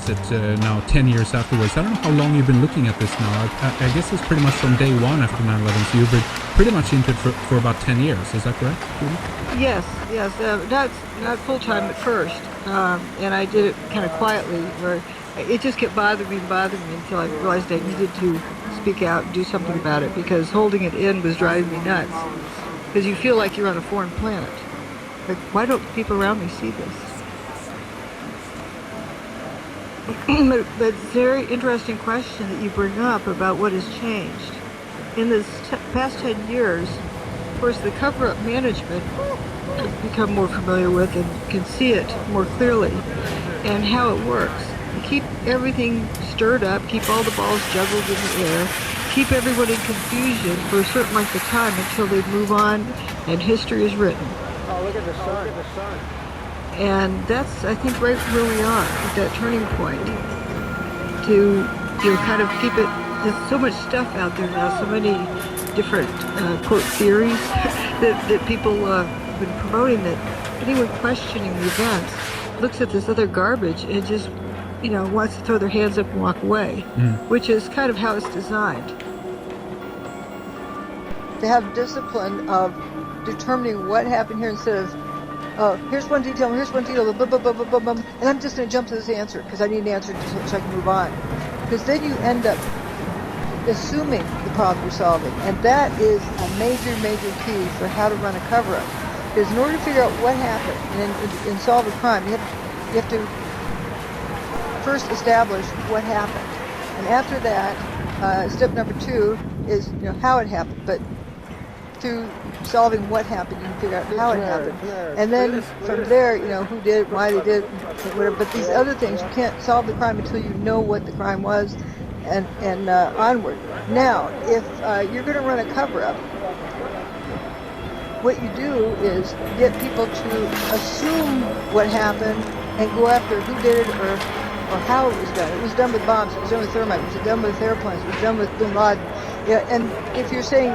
is it now, 10 years afterwards? I don't know how long you've been looking at this now. I guess it's pretty much from day one after 9/11, so you've been pretty much into it for about 10 years. Is that correct, Judy? Yes. Not full-time at first, and I did it kind of quietly, where it just kept bothering me until I realized I needed to speak out and do something about it, because holding it in was driving me nuts. Because you feel like you're on a foreign planet. Like, why don't people around me see this? But it's a very interesting question that you bring up about what has changed. In this past 10 years, of course, the cover-up management I've become more familiar with and can see it more clearly, and how it works. You keep everything stirred up, keep all the balls juggled in the air, keep everyone in confusion for a certain length of time until they move on and history is written. Oh, look at the sun. Look at the sun. And that's, I think, right where we are at that turning point. To, kind of keep it, there's so much stuff out there now, so many different, quote, theories that people have been promoting, that anyone questioning the events looks at this other garbage and just, wants to throw their hands up and walk away, which is kind of how it's designed. To have discipline of determining what happened here instead of, here's one detail, blah, blah, blah, blah, blah, blah, and I'm just going to jump to this answer because I need an answer so I can move on. Because then you end up assuming the problem you're solving, and that is a major, major key for how to run a cover-up. Because in order to figure out what happened and solve a crime, you have to first establish what happened. And after that, step number 2 is how it happened. But through solving what happened, you can figure out how it happened. And then from there, who did it, why they did it, whatever. But these other things, you can't solve the crime until you know what the crime was, and onward. Now, if you're going to run a cover-up, what you do is get people to assume what happened and go after who did it or how it was done. It was done with bombs, it was done with thermite, it was done with airplanes, it was done with bin Laden. And if you're saying,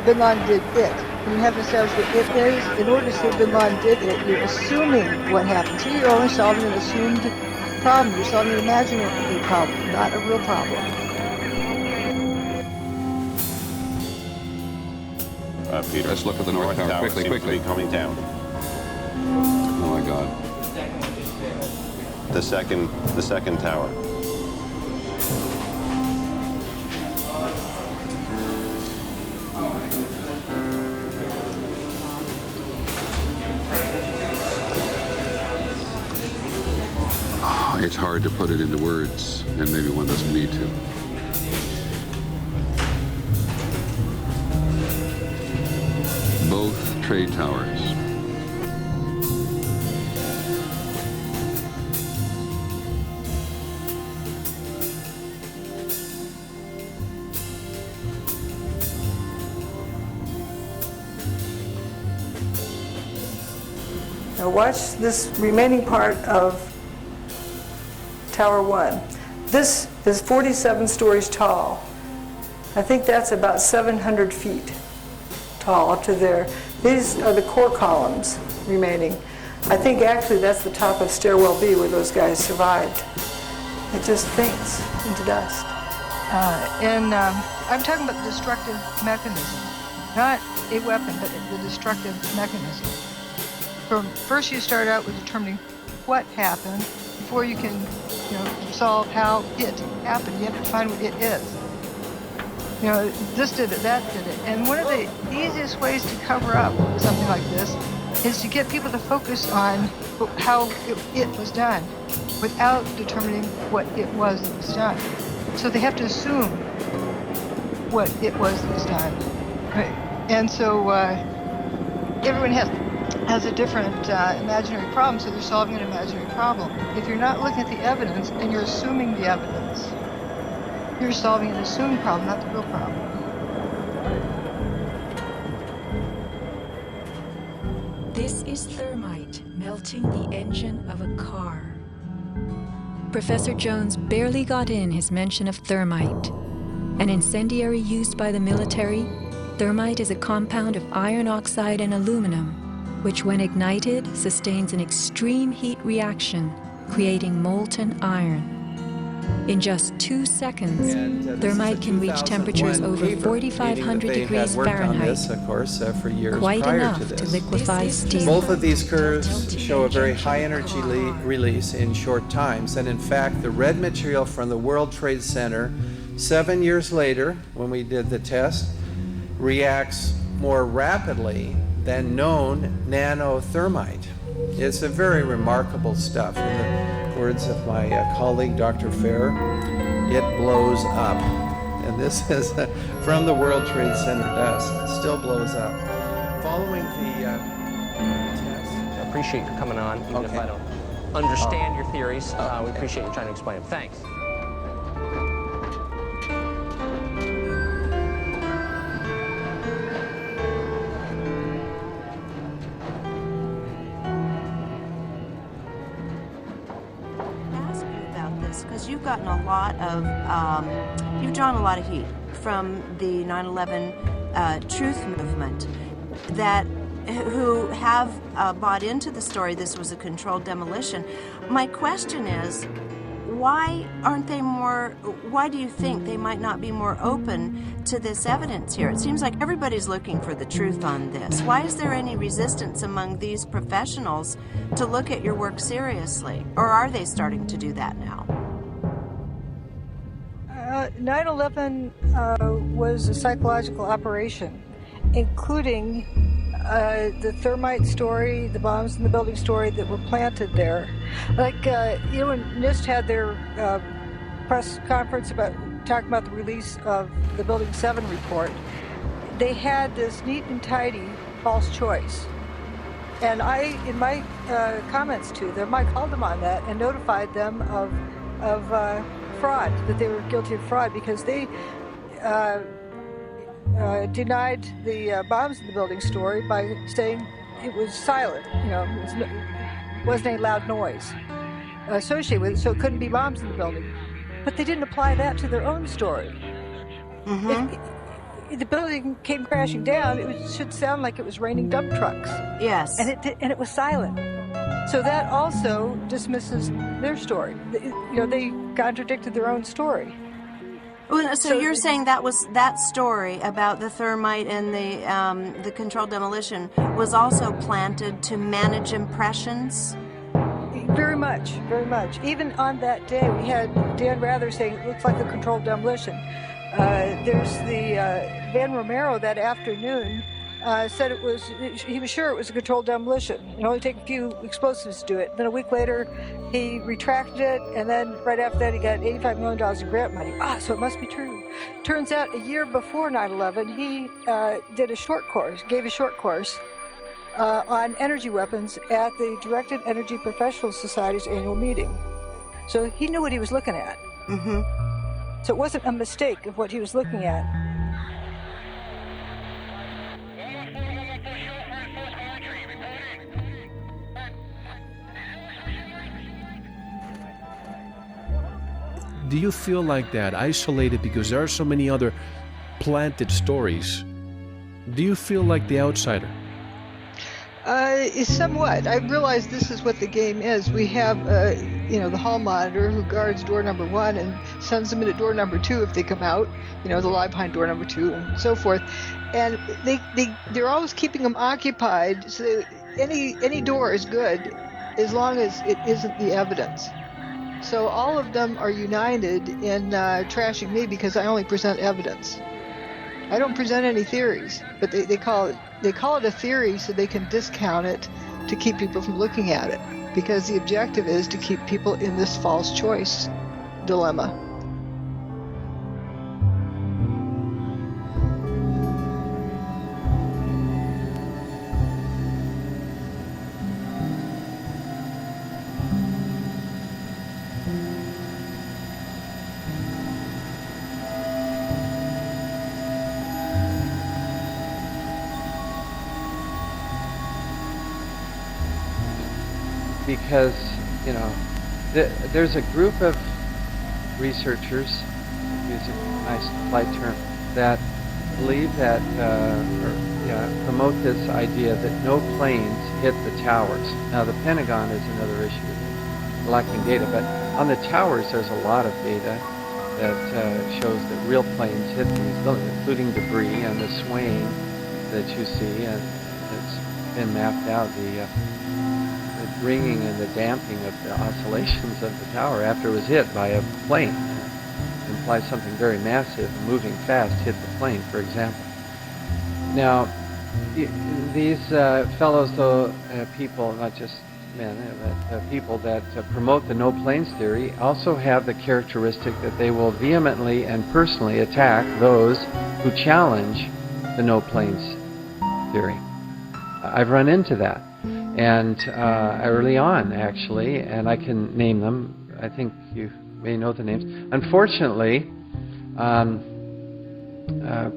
bin Laden did it, and you haven't established what it is, in order to say bin Laden did it, you're assuming what happened. So you're only solving an assumed problem. You're solving an imaginary problem, not a real problem. Peter, let's look at the North Tower. Quickly. Coming down. Oh my God. The second tower. It's hard to put it into words, and maybe one doesn't need to. Both trade towers. Now watch this remaining part of Tower 1. This is 47 stories tall. I think that's about 700 feet tall up to there. These are the core columns remaining. I think actually that's the top of stairwell B where those guys survived. It just faints into dust. I'm talking about the destructive mechanism, not a weapon, but the destructive mechanism. First you start out with determining what happened before you can solve how it happened. You have to find what it is. This did it, that did it. And one of the easiest ways to cover up something like this is to get people to focus on how it was done without determining what it was that was done. So they have to assume what it was that was done. Right? And so everyone has a different imaginary problem, so they're solving an imaginary problem. If you're not looking at the evidence and you're assuming the evidence, you're solving an assumed problem, not the real problem. This is thermite melting the engine of a car. Professor Jones barely got in his mention of thermite. An incendiary used by the military, thermite is a compound of iron oxide and aluminum, which when ignited sustains an extreme heat reaction creating molten iron. In just 2 seconds, thermite can reach temperatures over 4,500 degrees Fahrenheit, this, of course, for years quite prior enough to this. to liquefy steel. Both of these curves show a very high energy release in short times, and in fact, the red material from the World Trade Center, 7 years later, when we did the test, reacts more rapidly than known nanothermite. It's a very remarkable stuff. In the words of my colleague, Dr. Fair, it blows up. And this is from the World Trade Center dust. It still blows up. Following the test. I appreciate you coming on, even if I don't understand your theories. We appreciate you trying to explain them. Thanks. Because you've gotten a lot of, you've drawn a lot of heat from the 9/11 truth movement that who have bought into the story this was a controlled demolition. My question is, why do you think they might not be more open to this evidence here? It seems like everybody's looking for the truth on this. Why is there any resistance among these professionals to look at your work seriously? Or are they starting to do that now? 9/11 was a psychological operation, including the thermite story, the bombs in the building story that were planted there. Like, when NIST had their press conference talking about the release of the Building 7 report, they had this neat and tidy false choice. And in my comments to them, I called them on that and notified them of fraud, that they were guilty of fraud, because they denied the bombs in the building story by saying it was silent, it wasn't any loud noise associated with it, so it couldn't be bombs in the building. But they didn't apply that to their own story. Mm-hmm. If the building came crashing down, it should sound like it was raining dump trucks. Yes. And it was silent. So that also dismisses their story. They contradicted their own story. Well, so you're saying that story about the thermite and the controlled demolition was also planted to manage impressions? Very much, very much. Even on that day, we had Dan Rather saying it looks like a controlled demolition. There's the Van Romero that afternoon said he was sure it was a controlled demolition. It only take a few explosives to do it. Then a week later, he retracted it, and then right after that, he got $85 million in grant money. So it must be true. Turns out a year before 9/11, he gave a short course on energy weapons at the Directed Energy Professional Society's annual meeting. So he knew what he was looking at. Mm-hmm. So it wasn't a mistake of what he was looking at. Do you feel like that, isolated, because there are so many other planted stories? Do you feel like the outsider? Somewhat. I realize this is what the game is. We have, the hall monitor who guards door number 1 and sends them into door number 2 if they come out. They lie behind door number 2 and so forth. And they're always keeping them occupied. So any door is good as long as it isn't the evidence. So all of them are united in trashing me because I only present evidence. I don't present any theories, but they call it a theory so they can discount it to keep people from looking at it, because the objective is to keep people in this false choice dilemma. Because, there's a group of researchers, use a nice polite term, that believe that, promote this idea that no planes hit the towers. Now, the Pentagon is another issue. lacking data. But on the towers, there's a lot of data that shows that real planes hit these buildings, including debris and the swaying that you see, and it's been mapped out, the ringing and the damping of the oscillations of the tower after it was hit by a plane. It implies something very massive, moving fast, hit the plane, for example. Now, these fellows, though, people, not just men, but people that promote the no planes theory also have the characteristic that they will vehemently and personally attack those who challenge the no planes theory. I've run into that, and early on, actually, and I can name them. I think you may know the names. Unfortunately,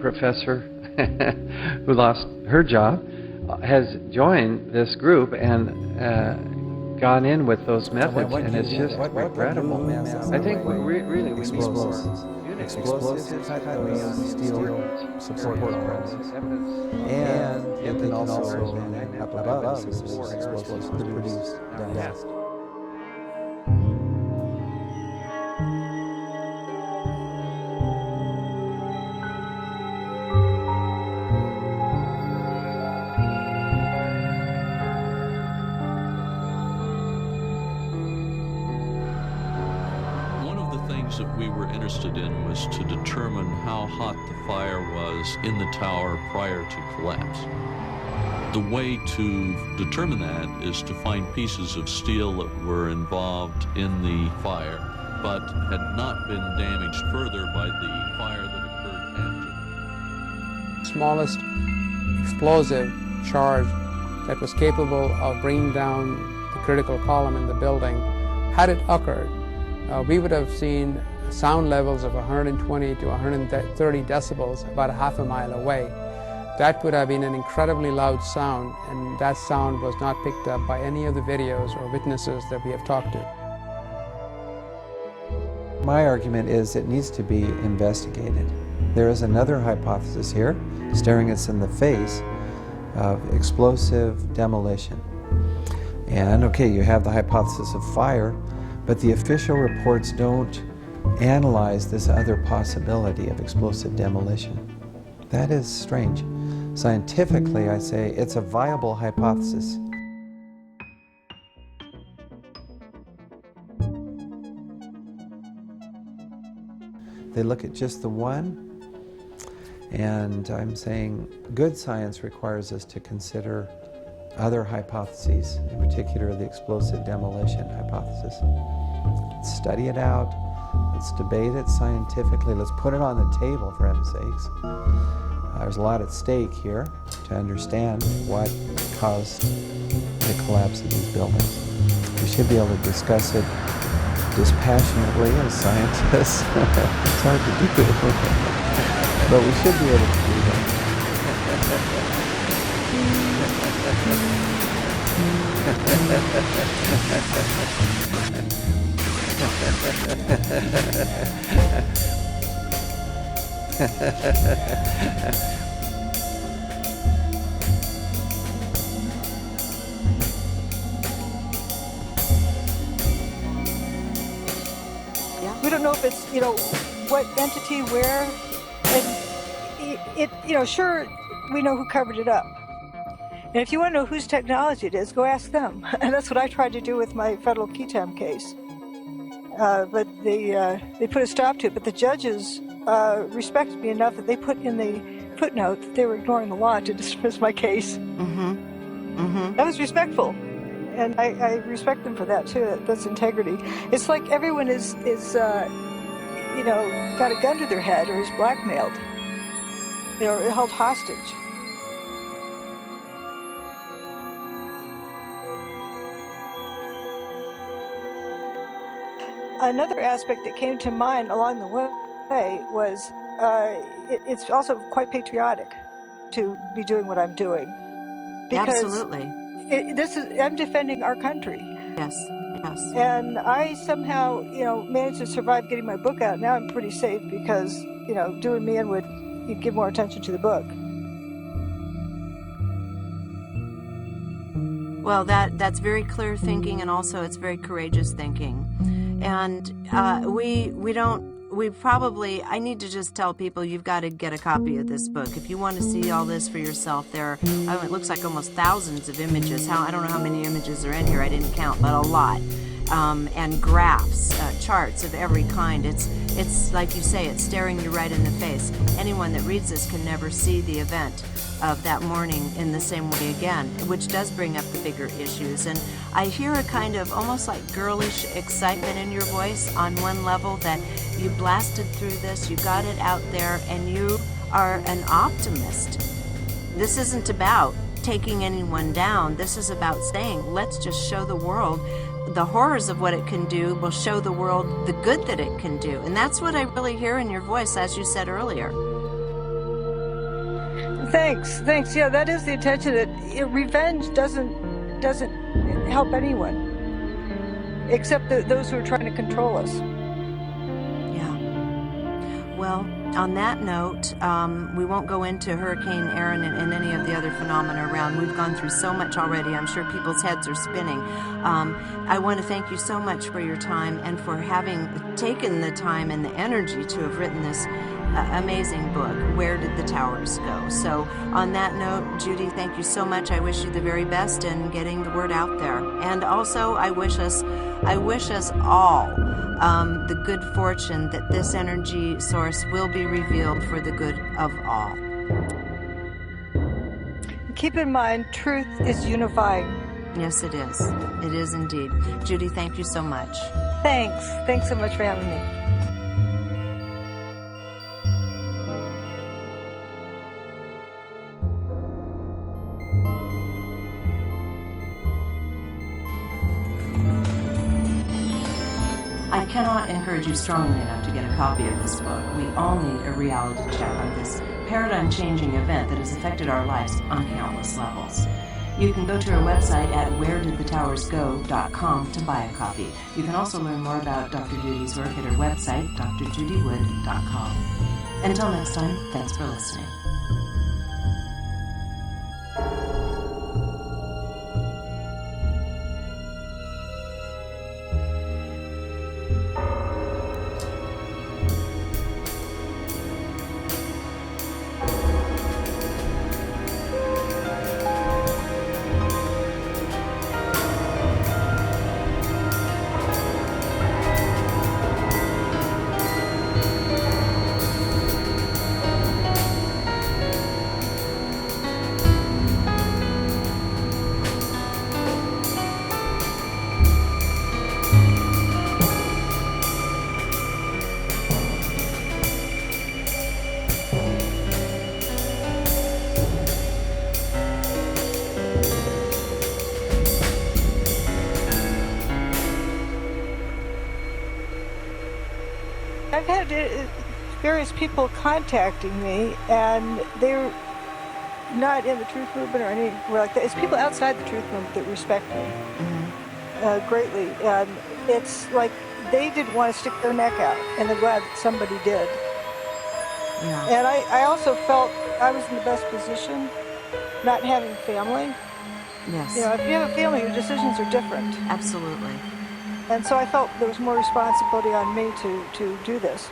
Professor who lost her job has joined this group and gone in with those methods, and it's just regrettable. I think really we need more explosives, steel support process, and it can also up above explosives produced down. That we were interested in was to determine how hot the fire was in the tower prior to collapse. The way to determine that is to find pieces of steel that were involved in the fire but had not been damaged further by the fire that occurred after. Smallest explosive charge that was capable of bringing down the critical column in the building, had it occurred, we would have seen sound levels of 120 to 130 decibels about a half a mile away. That would have been an incredibly loud sound, and that sound was not picked up by any of the videos or witnesses that we have talked to. My argument is it needs to be investigated. There is another hypothesis here, staring us in the face, of explosive demolition. And okay, you have the hypothesis of fire, but the official reports don't analyze this other possibility of explosive demolition. That is strange. Scientifically, I say it's a viable hypothesis. They look at just the one, and I'm saying good science requires us to consider other hypotheses, in particular the explosive demolition hypothesis. Let's study it out, let's debate it scientifically, let's put it on the table, for heaven's sakes. There's a lot at stake here to understand what caused the collapse of these buildings. We should be able to discuss it dispassionately as scientists. It's hard to do, but we should be able to do that. We don't know if it's, what entity, where, and sure, we know who covered it up. And if you want to know whose technology it is, go ask them. And that's what I tried to do with my federal Ketam case. But they put a stop to it. But the judges respected me enough that they put in the footnote that they were ignoring the law to dismiss my case. That was respectful. And I respect them for that, too. That's integrity. It's like everyone is got a gun to their head or is blackmailed. Held hostage. Another aspect that came to mind along the way was it's also quite patriotic to be doing what I'm doing. Because Absolutely. I'm defending our country. Yes. And I somehow, managed to survive getting my book out. Now I'm pretty safe because, doing me in would give more attention to the book. Well, that's very clear thinking, and also it's very courageous thinking. And I need to just tell people you've got to get a copy of this book. If you want to see all this for yourself, it looks like almost thousands of images. I don't know how many images are in here, I didn't count, but a lot. And graphs, charts of every kind. It's like you say, it's staring you right in the face. Anyone that reads this can never see the event of that morning in the same way again, which does bring up the bigger issues. And I hear a kind of almost like girlish excitement in your voice on one level, that you blasted through this, you got it out there, and you are an optimist. This isn't about taking anyone down. This is about saying, let's just show the world the horrors of what it can do. Will show the world the good that it can do. And that's what I really hear in your voice, as you said earlier. Thanks. Yeah, that is the intention. Revenge doesn't help anyone, except those who are trying to control us. Yeah. Well, on that note, we won't go into Hurricane Erin and any of the other phenomena around. We've gone through so much already. I'm sure people's heads are spinning. I want to thank you so much for your time and for having taken the time and the energy to have written this amazing book, Where Did the Towers Go? So on that note, Judy, thank you so much. I wish you the very best in getting the word out there. And also, I wish us all the good fortune that this energy source will be revealed for the good of all. Keep in mind, truth is unifying. Yes, it is. It is indeed. Judy, thank you so much. Thanks so much for having me. I cannot encourage you strongly enough to get a copy of this book. We all need a reality check on this paradigm-changing event that has affected our lives on countless levels. You can go to our website at wheredidthetowersgo.com to buy a copy. You can also learn more about Dr. Judy's work at her website, drjudywood.com. Until next time, thanks for listening. I've had various people contacting me, and they're not in the truth movement or anywhere like that. It's people outside the truth movement that respect me greatly. And it's like they didn't want to stick their neck out, and they're glad that somebody did. Yeah. And I also felt I was in the best position, not having family. Yes. You know, if you have a family, your decisions are different. Absolutely. And so I felt there was more responsibility on me to do this.